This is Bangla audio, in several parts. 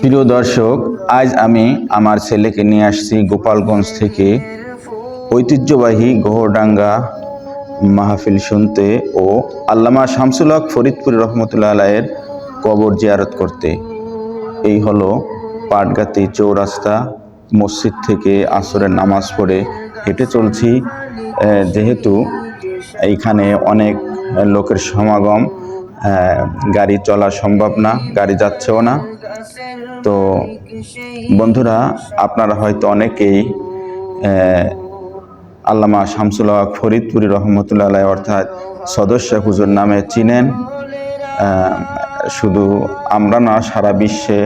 প্রিয় দর্শক, আজ আমি আমার ছেলেকে নিয়ে আসছি গোপালগঞ্জ থেকে ঐতিহ্যবাহী গহরডাঙ্গা মাহফিল শুনতে ও আল্লামা শামসুল হক ফরিদপুর রহমতুল্লাহ আলাইয়ের কবর জিয়ারত করতে। এই হলো পাটগাতি চৌরাস্তা। মসজিদ থেকে আসরের নামাজ পড়ে হেঁটে চলছি, যেহেতু এইখানে অনেক লোকের সমাগম, গাড়ি চলা সম্ভব না, গাড়ি যাচ্ছেও না। তো বন্ধুরা, আপনারা হয়তো অনেকেই আল্লামা শামসুল হক ফরিদপুরি রহমতুল্লাহ আলাইহি অর্থাৎ সদস্য হুজুর নামে চিনেন। শুধু আমরা না, সারা বিশ্বে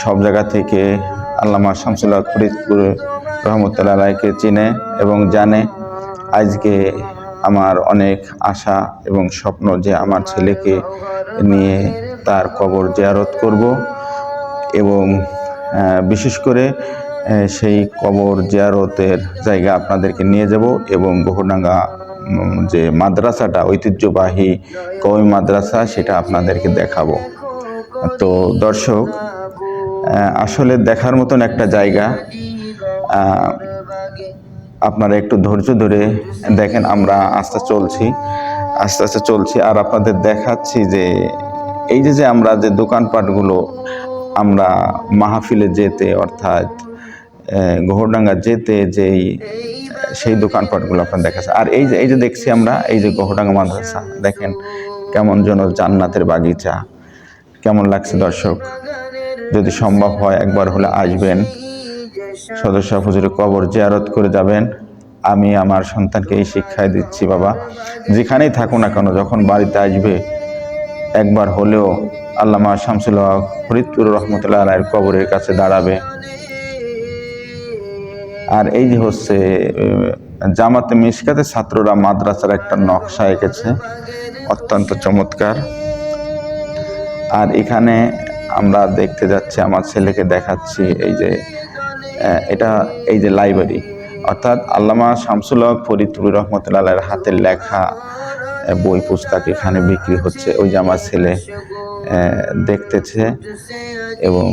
সব জায়গা থেকে আল্লামা শামসুল হক ফরিদপুরি রহমতুল্লাহ আলাইকে চিনে এবং জানে। আজকে আমার অনেক আশা এবং স্বপ্ন যে আমার ছেলেকে নিয়ে তার কবর জিয়ারত করব এবং বিশেষ করে সেই কবর জিয়ারতের জায়গা আপনাদেরকে নিয়ে যাব এবং গহরডাঙ্গা যে মাদ্রাসাটা ঐতিহ্যবাহী কওমি মাদ্রাসা, সেটা আপনাদেরকে দেখাবো। তো দর্শক, আসলে দেখার মতন একটা জায়গা। আপনারা একটু ধৈর্য ধরে দেখেন। আমরা আস্তে আস্তে চলছি আর আপনাদের দেখাচ্ছি যে এই যে আমরা যে দোকানপাটগুলো আমরা মাহফিলে যেতে অর্থাৎ গহরডাঙ্গা যেতে যেই সেই দোকানপাটগুলো আপনার দেখাচ্ছে। আর এই যে দেখছি আমরা, এই যে গহরডাঙ্গা মাদ্রাসা, দেখেন কেমন যেন জান্নাতের বাগিচা। কেমন লাগছে দর্শক? যদি সম্ভব হয় একবার হলে আসবেন, সদস্য হুজুরের কবর জিয়ারত করে যাবেন। আমি আমার সন্তানকে এই শিক্ষাই দিচ্ছি, বাবা যেখানেই থাকো না কেন, যখন বাড়িতে আসবে একবার হলেও আল্লামা শামসুল হক ফরিদপুর রহমতুল্লাহ আলাইহির কবরের কাছে দাঁড়াবে। আর এই যে হচ্ছে জামাতে মিশকাতে ছাত্ররা মাদ্রাসার একটা নকশা এঁকেছে, অত্যন্ত চমৎকার। আর এখানে আমরা দেখতে যাচ্ছি, আমার ছেলেকে দেখাচ্ছি, এই যে লাইব্রেরি, অর্থাৎ আল্লামা শামসুল হক ফরিদপুর রহমতুল্লাহ আলাইহির হাতের লেখা বই পুস্তক এখানে বিক্রি হচ্ছে। ওই যে আমার ছেলে দেখতেছে এবং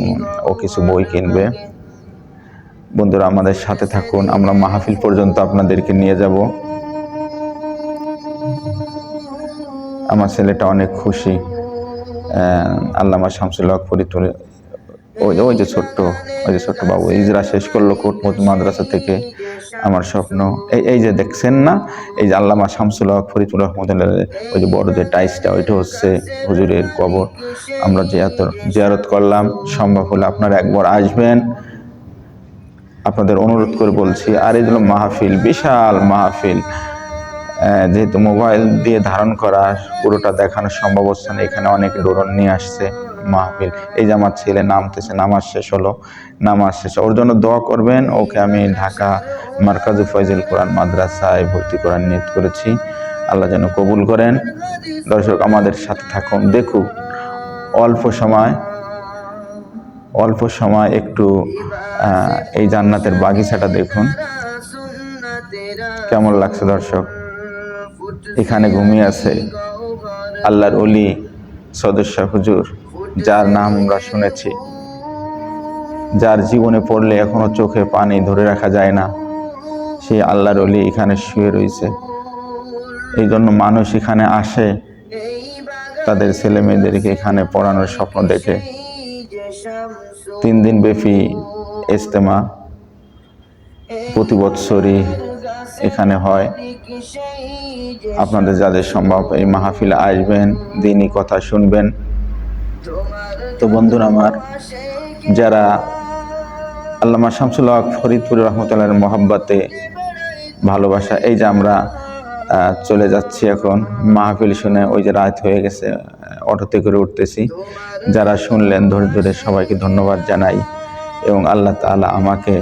ও কিছু বই কিনবে। বন্ধুরা, আমাদের সাথে থাকুন, আমরা মাহফিল পর্যন্ত আপনাদেরকে নিয়ে যাব। আমার ছেলেটা অনেক খুশি। আল্লামা শামসুল হক ফরিদপুর, ওই যে ছোট্ট বাবু ইজরা শেষ করলো কোটমত মাদ্রাসা থেকে। আমার স্বপ্ন এই যে দেখছেন না, এই যে আল্লামা শামসুল হক ফরিদপুর রহমতুল্লাহ, ওই যে বড় যে টাইসটা, ওইটা হচ্ছে হুজুরের কবর। আমরা জিয়ারত করলাম। সম্ভব হলে আপনারা একবার আসবেন, আপনাদের অনুরোধ করে বলছি। আর এই হলো মাহফিল, বিশাল মাহফিল। যেহেতু মোবাইল দিয়ে ধারণ করা পুরোটা দেখানো সম্ভব হচ্ছে না, এখানে অনেক ড্রোন নিয়ে আসছে মাহফিল। এই যে আমার ছেলে নামতেছে, নামাজ শেষ, ওর জন্য দোয়া করবেন। ওকে আমি ঢাকা মারকাজু ফয়জুল কোরআন মাদ্রাসায় ভর্তি করার নিয়ত করেছি। আল্লাহ যেন কবুল করেন। দর্শক, আমাদের সাথে থাকুন, দেখুন অল্প সময় একটু এই জান্নাতের বাগিচাটা দেখুন, কেমন লাগছে দর্শক। এখানে ঘুমিয়ে আছে আল্লাহর ওলি সদস্য হুজুর, যার নাম আমরা শুনেছি, যার জীবনে পড়লে এখনো চোখে পানি ধরে রাখা যায় না, সেই আল্লাহর ওলি এখানে শুয়ে রয়েছে। এই জন্য মানুষ এখানে আসে তাদের ছেলে মেয়েদেরকে এখানে পড়ানোর স্বপ্ন দেখে। 3 দিন ব্যাপী ইজতেমা প্রতি বছরই এখানে হয়। আপনাদের যাদের সম্ভব এই মাহফিলে আসবেন, দ্বীনি কথা শুনবেন। তো বন্ধুরা আমার, যারা আল্লামা শামসুল হক ফরিদপুর রহমতুল্লাহর মহব্বতে ভালোবাসা, এই যে আমরা চলে যাচ্ছি এখন মাহফিল শুনে। ওই যে রাত হয়ে গেছে, অটোতে করে উঠতেছি। যারা শুনলেন ধৈর্য ধরে সবাইকে ধন্যবাদ জানাই এবং আল্লাহ তাআলা আমাকে